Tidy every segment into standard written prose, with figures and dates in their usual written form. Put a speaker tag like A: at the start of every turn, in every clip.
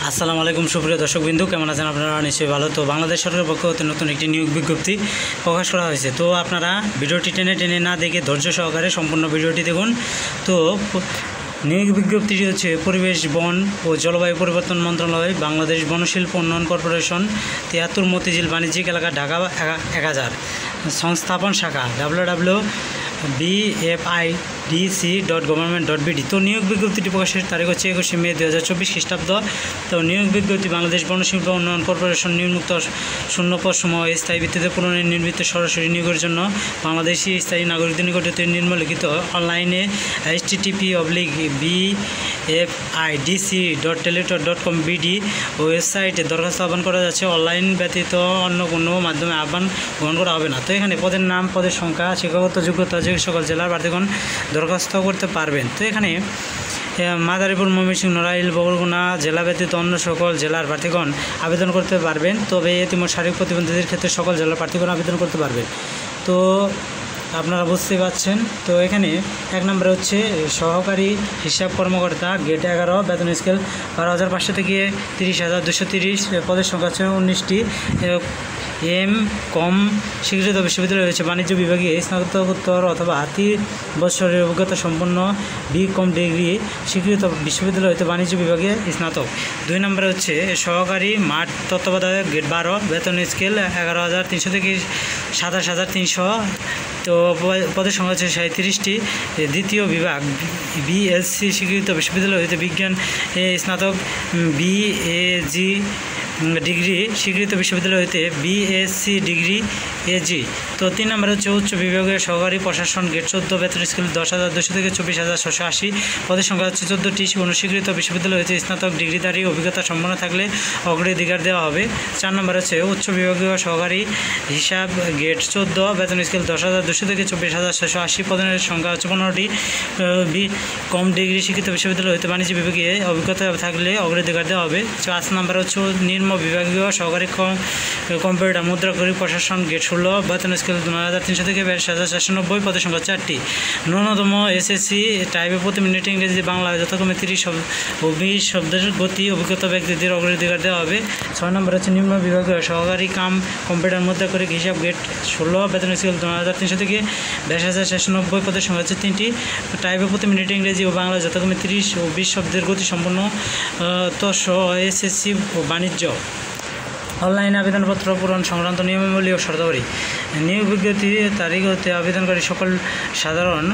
A: আসসালামু আলাইকুম সুপ্রিয় দর্শকবৃন্দু, কেমন আছেন আপনারা? নিশ্চয়ই ভালো। তো বাংলাদেশ সরকারের পক্ষ হতে নতুন একটি নিয়োগ বিজ্ঞপ্তি প্রকাশ করা হয়েছে। তো আপনারা ভিডিওটি টেনে না দেখে ধৈর্য সহকারে সম্পূর্ণ ভিডিওটি দেখুন। তো নিয়োগ বিজ্ঞপ্তিটি হচ্ছে পরিবেশ, বন ও জলবায়ু পরিবর্তন মন্ত্রণালয়, বাংলাদেশ বনশিল্প উন্নয়ন কর্পোরেশন, 73 মতিঝিল বাণিজ্যিক এলাকা, ঢাকা 1000, সংস্থাপন শাখা www.bfidc.government.bd। তো নিয়োগ বিজ্ঞপ্তিটি প্রকাশের তারিখ হচ্ছে 21 মে 2024 খ্রিস্টাব্দ। তো নিয়োগ বিজ্ঞপ্তি বাংলাদেশ বনশিল্প উন্নয়ন কর্পোরেশন নিম্নোক্ত শূন্যপদ সমূহ স্থায়ী ভিত্তিতে পুনর্নির্মিত সরাসরি নিয়োগের জন্য বাংলাদেশি স্থায়ী নাগরিকদের নিকট হতে নিম্নলিখিত অনলাইনে http://bfidc.teletor.com.bd ওয়েবসাইটে দরখাস্ত আহ্বান করা যাচ্ছে। অনলাইন ব্যতীত অন্য কোনো মাধ্যমে আহ্বান গ্রহণ করা হবে না। তো এখানে পদের নাম, পদের সংখ্যা, শিক্ষাগত যোগ্যতা যে সকল জেলার প্রার্থীগণ দরখাস্ত করতে পারবেন। তো এখানে মাদারীপুর, ময়মনসিংহ, নড়াইল, বরগুনা জেলা ব্যতীত অন্য সকল জেলার প্রার্থীগণ আবেদন করতে পারবেন। তবে এতিম ও শারীরিক প্রতিবন্ধীদের ক্ষেত্রে সকল জেলার প্রার্থীগণ আবেদন করতে পারবেন। তো আপনারা বুঝতে পারছেন। তো এখানে 1 নম্বরে হচ্ছে সহকারী হিসাব কর্মকর্তা, গ্রেড 11, বেতন স্কেল 12,500 থেকে 30,230, পদের সংখ্যা হচ্ছে 19টি। কম স্বীকৃত বিশ্ববিদ্যালয় রয়েছে বাণিজ্য বিভাগে স্নাতকোত্তর অথবা 3 বছরের অভিজ্ঞতা সম্পন্ন কম ডিগ্রি স্বীকৃত বিশ্ববিদ্যালয় হতে বাণিজ্য বিভাগে স্নাতক। 2 নম্বরে হচ্ছে সহকারী মাঠ তত্ত্বাবধায়ক, গ্রেড 12, বেতন স্কেল 11,300 থেকে 27,300। তো পদের সংখ্যা হচ্ছে 37টি। দ্বিতীয় বিভাগ বিএসসি স্বীকৃত বিশ্ববিদ্যালয় হতে বিজ্ঞান স্নাতক, বিএজি ডিগ্রি স্বীকৃত বিশ্ববিদ্যালয় হতে বিএসসি ডিগ্রি এজি। তো 3 নম্বরে হচ্ছে উচ্চ বিভাগের সহকারী প্রশাসন, গ্রেড 14, বেতন স্কেল 10,200 থেকে 24,680, পদের সংখ্যা হচ্ছে 14টি। কোনো স্বীকৃত বিশ্ববিদ্যালয় হতে স্নাতক ডিগ্রিধারী অভিজ্ঞতা সম্পন্ন থাকলে অগ্রাধিকার দেওয়া হবে। 4 নম্বর হচ্ছে উচ্চ বিভাগীয় সহকারী হিসাব, গ্রেড 14, বেতন স্কেল 10,200 থেকে 24,680, পদের সংখ্যা হচ্ছে 15টি। কম ডিগ্রি স্বীকৃত বিশ্ববিদ্যালয় হতে বাণিজ্য বিভাগে অভিজ্ঞতা থাকলে অগ্রাধিকার দেওয়া হবে। 5 নম্বর হচ্ছে নিম্ন বিভাগীয় সহকারী কম্পিউটার মুদ্রাকরী প্রশাসন, গ্রেড 16, বেতন স্কেল 9,300 থেকে 22,490, পদের সংখ্যা 4টি। ন্যূনতম এসএসসি টাইপে প্রতি মিনিটে ইংরেজি বাংলা যথাক্রমে 30 ও 20 শব্দের গতি অভিজ্ঞতা ব্যক্তিদের অগ্রাধিকার দেওয়া হবে। 6 নম্বর হচ্ছে নিম্ন বিভাগীয় সহকারী কম্পিউটার মুদ্রাকরী হিসাব, গ্রেড 16, বেতন স্কেল 9,300 থেকে 22,490, পদের সংখ্যা হচ্ছে 3টি। টাইপে প্রতি মিনিটে ইংরেজি ও বাংলা যথাক্রমে 30 ও 20 শব্দের গতি সম্পন্ন এসএসসি ও বাণিজ্য। অনলাইন আবেদনপত্র পূরণ সংক্রান্ত নিয়মাবলী ও শর্তাবলী। নিয়োগ বিজ্ঞপ্তির তারিখ হতে আবেদনকারী সকল সাধারণ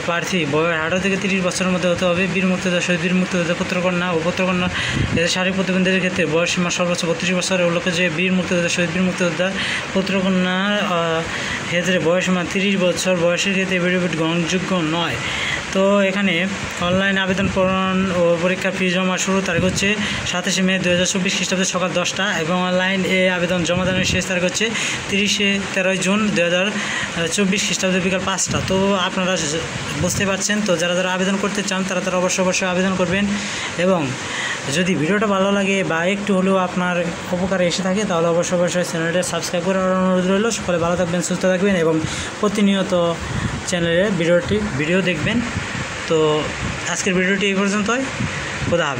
A: প্রার্থী বয়স 18 থেকে 30 বছরের মধ্যে হতে হবে। বীর মুক্তিযোদ্ধা, শহীদ বীর মুক্তিযোদ্ধা, পুত্রকন্যা ও পুত্রকন্যা এদের শারীরিক প্রতিবন্ধীদের ক্ষেত্রে বয়সসীমা সর্বোচ্চ 32 বছরের উল্লেখ্য যে বীর মুক্তিযোদ্ধা, শহীদ বীর মুক্তিযোদ্ধা, পুত্রকন্যার ক্ষেত্রে বয়সসীমা 30 বছর। বয়সের ক্ষেত্রে এফিডেভিট গ্রহণযোগ্য নয়। তো এখানে অনলাইন আবেদন পূরণ ও পরীক্ষার ফি জমা শুরু তারিখ হচ্ছে 27 মে 2024 খ্রিস্টাব্দে সকাল 10টা এবং অনলাইন আবেদন জমা দানের শেষ তারিখ হচ্ছে 13 জুন 2024 খ্রিস্টাব্দে বিকাল 5টা। তো আপনারা বুঝতে পারছেন। তো যারা আবেদন করতে চান তারা অবশ্যই আবেদন করবেন। এবং যদি ভিডিওটা ভালো লাগে বা একটু হলেও আপনার উপকারে এসে থাকে তাহলে অবশ্যই চ্যানেলটা সাবস্ক্রাইব করার অনুরোধ রইল। সকলে ভালো থাকবেন, সুস্থ থাকবেন এবং প্রতিনিয়ত চ্যানেলে ভিডিও দেখবেন। তো আজকের ভিডিওটি এই পর্যন্তই। খোদা হাফেজ।